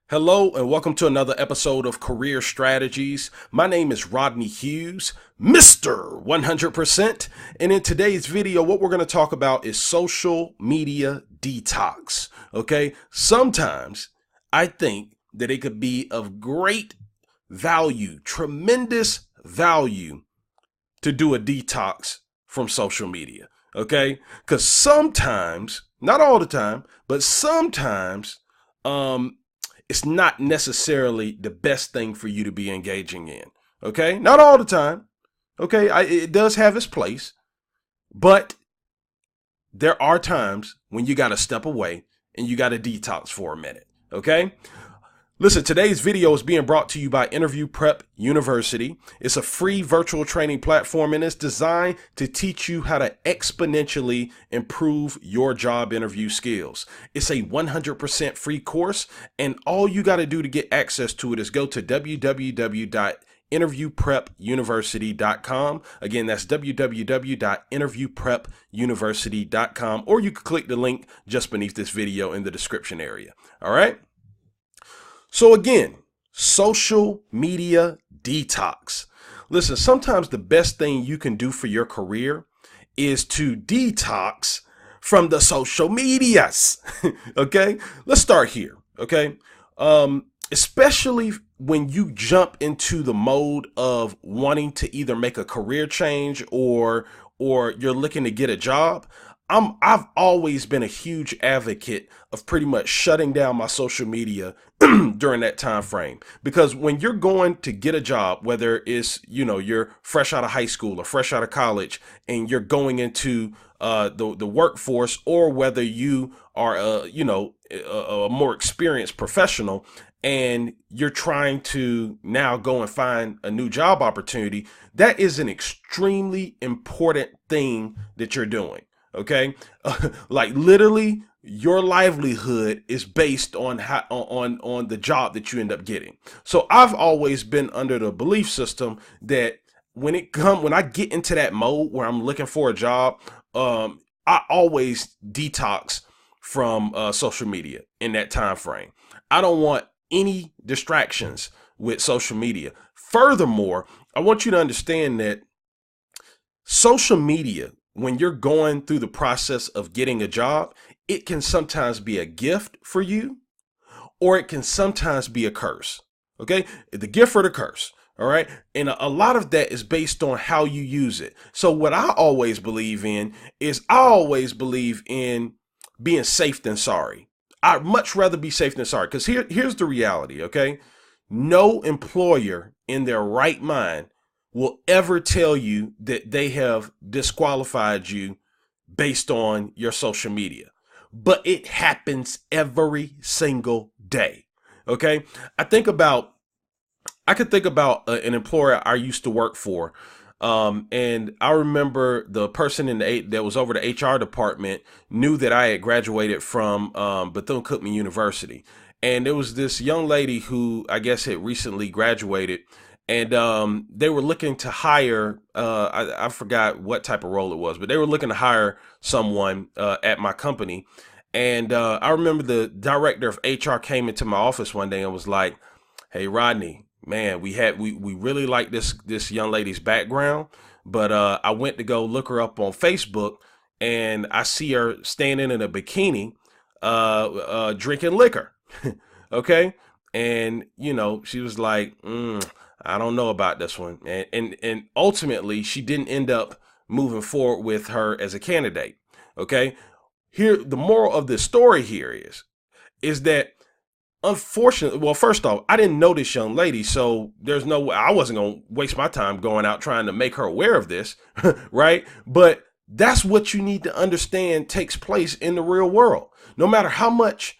Hello and welcome to another episode of Career Strategies. My name is Rodney Hughes, Mr. 100%. And in today's video, what we're going to talk about is social media detox. Okay. Sometimes I think that it could be of great value, tremendous value to do a detox from social media. Okay. Because sometimes, not all the time, but sometimes, it's not necessarily the best thing for you to be engaging in. Okay. Not all the time. Okay. It does have its place, but there are times when you got to step away and you got to detox for a minute. Okay. Listen, today's video is being brought to you by Interview Prep University. It's a free virtual training platform and it's designed to teach you how to exponentially improve your job interview skills. It's a 100% free course, and all you got to do to get access to it is go to www.interviewprepuniversity.com. Again, that's www.interviewprepuniversity.com, or you can click the link just beneath this video in the description area. All right. So again, social media detox. Listen, sometimes the best thing you can do for your career is to detox from the social medias. Okay, let's start here. Okay, especially when you jump into the mode of wanting to either make a career change or you're looking to get a job. I've always been a huge advocate of pretty much shutting down my social media during that time frame, because when you're going to get a job, whether it's, you're fresh out of high school or fresh out of college and you're going into the workforce, or whether you are a more experienced professional and you're trying to now go and find a new job opportunity, that is an extremely important thing that you're doing. Okay. Like literally your livelihood is based on on the job that you end up getting. So I've always been under the belief system that when I get into that mode where I'm looking for a job, I always detox from social media in that time frame. I don't want any distractions with social media. Furthermore, I want you to understand that social media, when you're going through the process of getting a job, it can sometimes be a gift for you, or it can sometimes be a curse. Okay. The gift or the curse. All right. And a lot of that is based on how you use it. So what I always believe in is being safe than sorry. I'd much rather be safe than sorry, because here's the reality. Okay. No employer in their right mind will ever tell you that they have disqualified you based on your social media. But it happens every single day. Okay. I could think about an employer I used to work for. And I remember the person that was over the HR department knew that I had graduated from Bethune-Cookman University. And there was this young lady who I guess had recently graduated, and they were looking to hire, I forgot what type of role it was, but they were looking to hire someone at my company. And I remember the director of HR came into my office one day and was like, "Hey, Rodney, man, we really like this young lady's background, but I went to go look her up on Facebook, and I see her standing in a bikini drinking liquor." Okay. And, she was like, "I don't know about this one." And ultimately, she didn't end up moving forward with her as a candidate. Okay. Here, the moral of this story here is that, unfortunately, well, first off, I didn't know this young lady, so there's no way I wasn't going to waste my time going out trying to make her aware of this. Right. But that's what you need to understand takes place in the real world. No matter how much,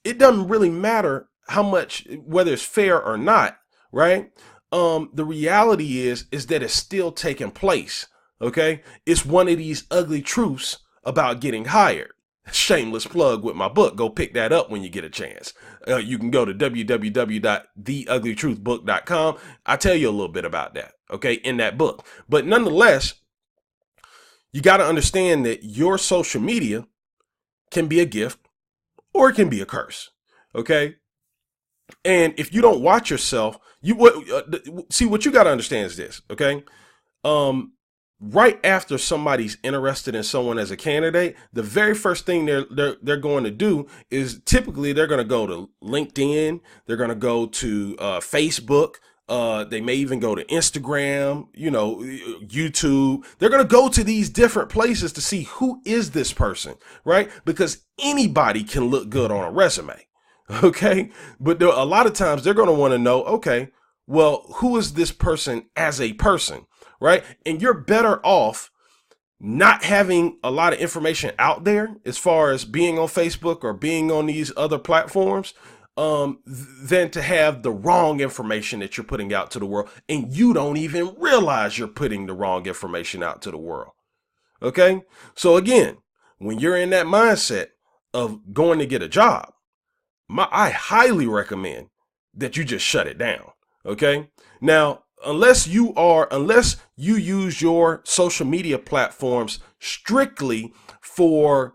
it doesn't really matter how much, whether it's fair or not. Right. The reality is that it's still taking place. Okay. It's one of these ugly truths about getting hired. Shameless plug with my book. Go pick that up when you get a chance. You can go to www.theuglytruthbook.com. I tell you a little bit about that, okay, in that book. But nonetheless, you got to understand that your social media can be a gift or it can be a curse, okay? And if you don't watch yourself, see what you got to understand is this, okay? Um, right after somebody's interested in someone as a candidate, the very first thing they're going to do is typically they're going to go to LinkedIn, they're going to go to Facebook. They may even go to Instagram, YouTube. They're going to go to these different places to see who is this person, right? Because anybody can look good on a resume. Okay. But a lot of times they're going to want to know, okay, well, who is this person as a person, right? And you're better off not having a lot of information out there as far as being on Facebook or being on these other platforms, than to have the wrong information that you're putting out to the world. And you don't even realize you're putting the wrong information out to the world. Okay. So again, when you're in that mindset of going to get a job, I highly recommend that you just shut it down. Okay. Now, unless you use your social media platforms strictly for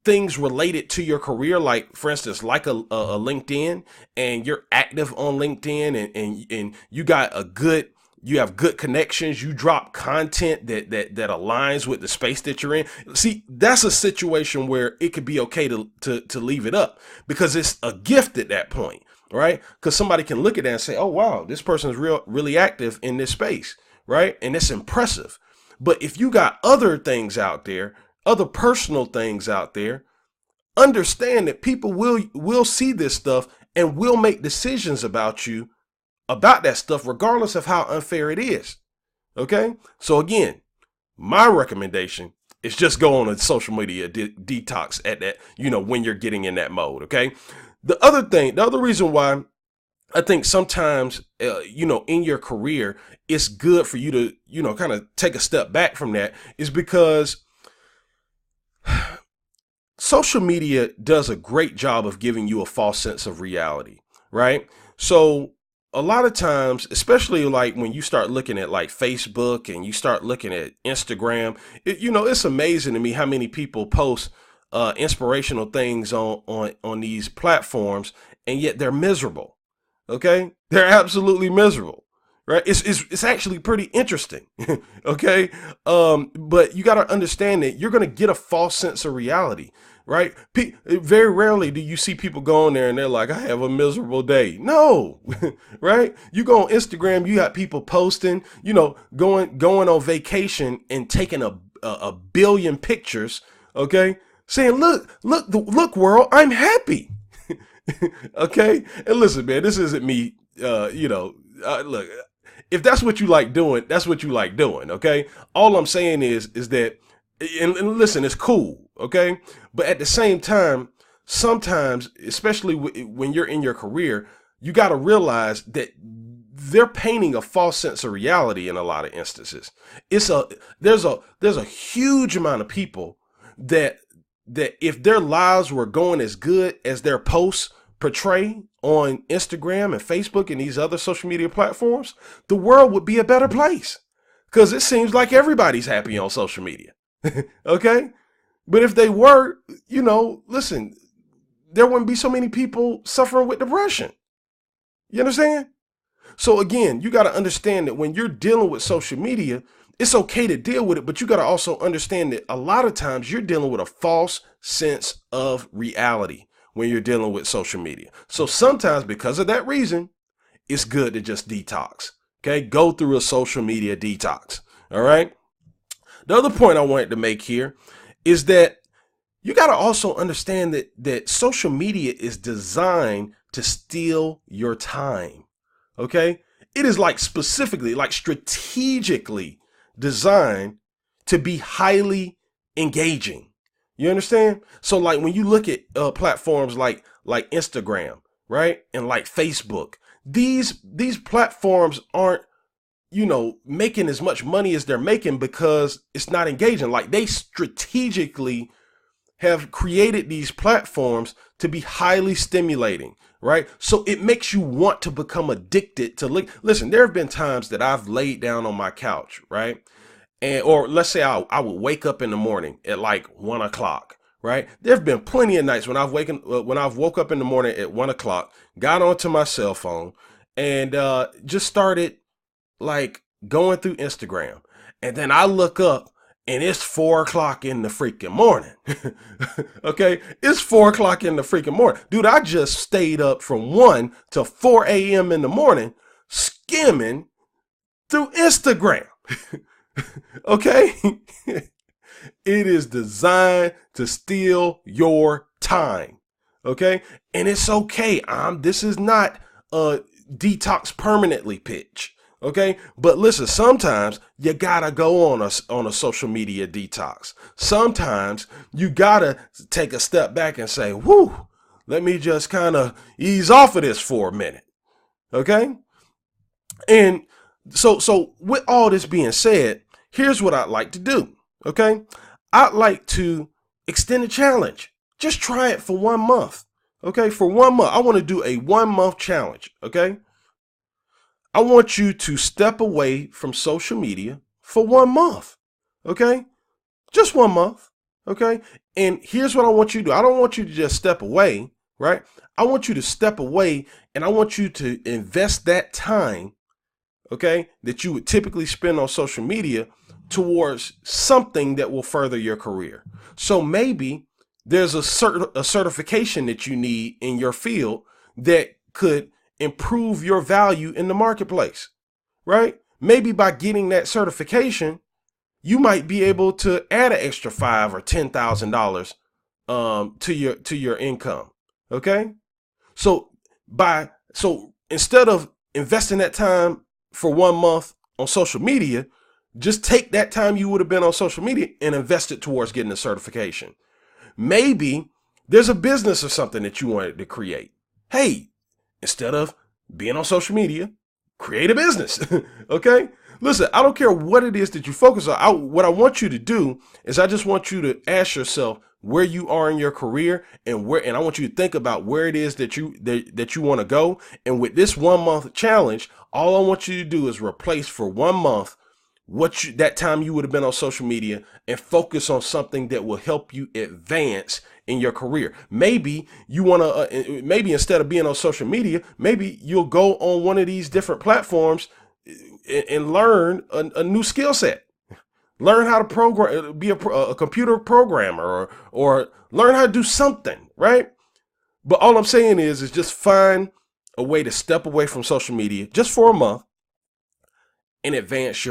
things related to your career, like for instance, like a LinkedIn, and you're active on LinkedIn, and you have good connections, you drop content that aligns with the space that you're in. See, that's a situation where it could be okay to leave it up, because it's a gift at that point, right? Because somebody can look at that and say, oh wow, this person is really active in this space, right? And it's impressive. But if you got other things out there, other personal things out there, understand that people will see this stuff and will make decisions about you, about that stuff, regardless of how unfair it is. Okay. So again, my recommendation is just go on a social media detox at that, when you're getting in that mode. Okay. The other reason why I think sometimes, in your career, it's good for you to, kind of take a step back from that, is because social media does a great job of giving you a false sense of reality, right? So a lot of times, especially like when you start looking at like Facebook and you start looking at Instagram, it's amazing to me how many people post inspirational things on these platforms, and yet they're miserable. Okay, they're absolutely miserable, right? It's actually pretty interesting. Okay, but you got to understand that you're going to get a false sense of reality, right? Very rarely do you see people go on there and they're like, I have a miserable day. No, right? You go on Instagram, you got people posting, going on vacation and taking a billion pictures, okay, saying, look, world, I'm happy. Okay. And listen, man, this isn't me, look, if that's what you like doing, that's what you like doing. Okay. All I'm saying is that, and listen, it's cool. Okay. But at the same time, sometimes, especially when you're in your career, you got to realize that they're painting a false sense of reality in a lot of instances. There's a huge amount of people that if their lives were going as good as their posts portray on Instagram and Facebook and these other social media platforms, the world would be a better place, because it seems like everybody's happy on social media. Okay. But if they were, listen, there wouldn't be so many people suffering with depression. You understand? So again, you got to understand that when you're dealing with social media, it's okay to deal with it, but you got to also understand that a lot of times you're dealing with a false sense of reality when you're dealing with social media. So sometimes, because of that reason, it's good to just detox. Okay. Go through a social media detox. All right. The other point I wanted to make here is that you got to also understand that social media is designed to steal your time. Okay. It is specifically, strategically designed to be highly engaging. You understand? So when you look at platforms like Instagram, right? And like Facebook, these platforms aren't, making as much money as they're making because it's not engaging. They strategically have created these platforms to be highly stimulating, right? So it makes you want to become addicted to listen, there have been times that I've laid down on my couch, right? Or let's say I would wake up in the morning at 1 o'clock, right? There have been plenty of nights when I've woke up in the morning at 1 o'clock, got onto my cell phone, and just started like going through Instagram, and then I look up and it's 4 o'clock in the freaking morning. Okay, it's 4 o'clock in the freaking morning, dude. I just stayed up from 1 to 4 a.m. in the morning skimming through Instagram. Okay. It is designed to steal your time. Okay. And it's okay. This is not a detox permanently pitch. Okay. But listen, sometimes you gotta go on a social media detox. Sometimes you gotta take a step back and say, whoo, let me just kind of ease off of this for a minute. Okay. And so with all this being said, here's what I'd like to do. Okay. I'd like to extend a challenge. Just try it for 1 month. Okay. For 1 month, I want to do a 1 month challenge. Okay. I want you to step away from social media for 1 month. Okay. Just 1 month. Okay. And here's what I want you to do. I don't want you to just step away, right? I want you to step away and I want you to invest that time, okay, that you would typically spend on social media towards something that will further your career. So maybe there's a certification that you need in your field that could improve your value in the marketplace, right? Maybe by getting that certification, you might be able to add an extra $5,000 or $10,000 to your income. Okay. So instead of investing that time for 1 month on social media, just take that time you would have been on social media and invest it towards getting a certification. Maybe there's a business or something that you wanted to create. Hey, instead of being on social media, create a business. Okay. Listen, I don't care what it is that you focus on. What I want you to do is I just want you to ask yourself where you are in your career and I want you to think about where it is that you want to go. And with this 1 month challenge, all I want you to do is replace for 1 month that time you would have been on social media and focus on something that will help you advance in your career. Maybe you want to, maybe instead of being on social media, maybe you'll go on one of these different platforms and learn a new skill set. Learn how to program, be a computer programmer, or learn how to do something, right? But all I'm saying is just find a way to step away from social media just for a month and invest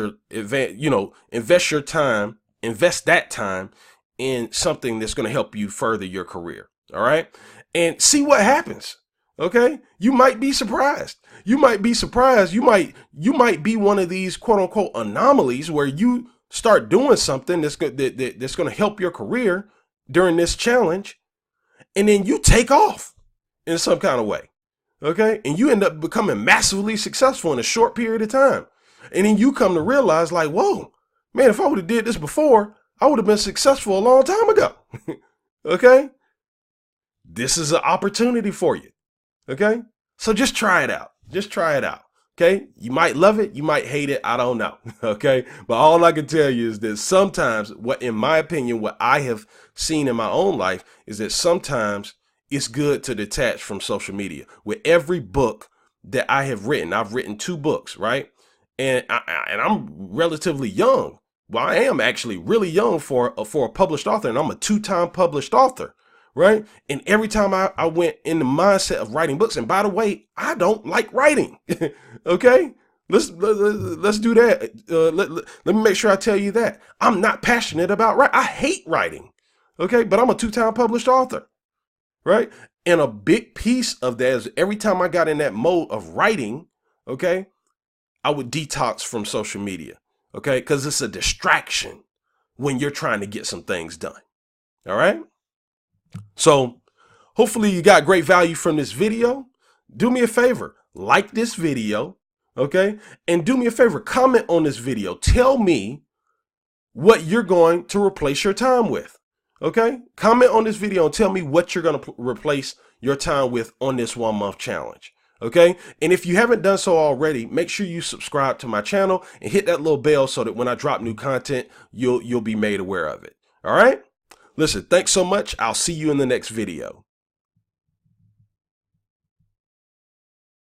that time in something that's going to help you further your career. All right. And see what happens. Okay. You might be surprised. You might be surprised. You might be one of these quote unquote anomalies where you start doing something that's going to help your career during this challenge. And then you take off in some kind of way. Okay. And you end up becoming massively successful in a short period of time. And then you come to realize like, whoa, man, if I would have did this before, I would have been successful a long time ago. Okay. This is an opportunity for you. Okay. So just try it out. Just try it out. Okay. You might love it. You might hate it. I don't know. Okay. But all I can tell you is that sometimes in my opinion, what I have seen in my own life is that sometimes it's good to detach from social media. With every book that I have written, I've written 2 books, right? And I'm relatively young. Well, I am actually really young for a published author, and I'm a 2-time published author, right? And every time I went in the mindset of writing books, and by the way, I don't like writing. Okay, let's do that. Let me make sure I tell you that I'm not passionate about writing. I hate writing. Okay, but I'm a 2-time published author, right? And a big piece of that is every time I got in that mode of writing, okay, I would detox from social media, okay? Because it's a distraction when you're trying to get some things done, all right? So hopefully you got great value from this video. Do me a favor, like this video, okay? And do me a favor, comment on this video. Tell me what you're going to replace your time with, okay? Comment on this video and tell me what you're going to replace your time with on this 1 month challenge. Okay. And if you haven't done so already, make sure you subscribe to my channel and hit that little bell so that when I drop new content, you'll be made aware of it. All right. Listen, thanks so much. I'll see you in the next video.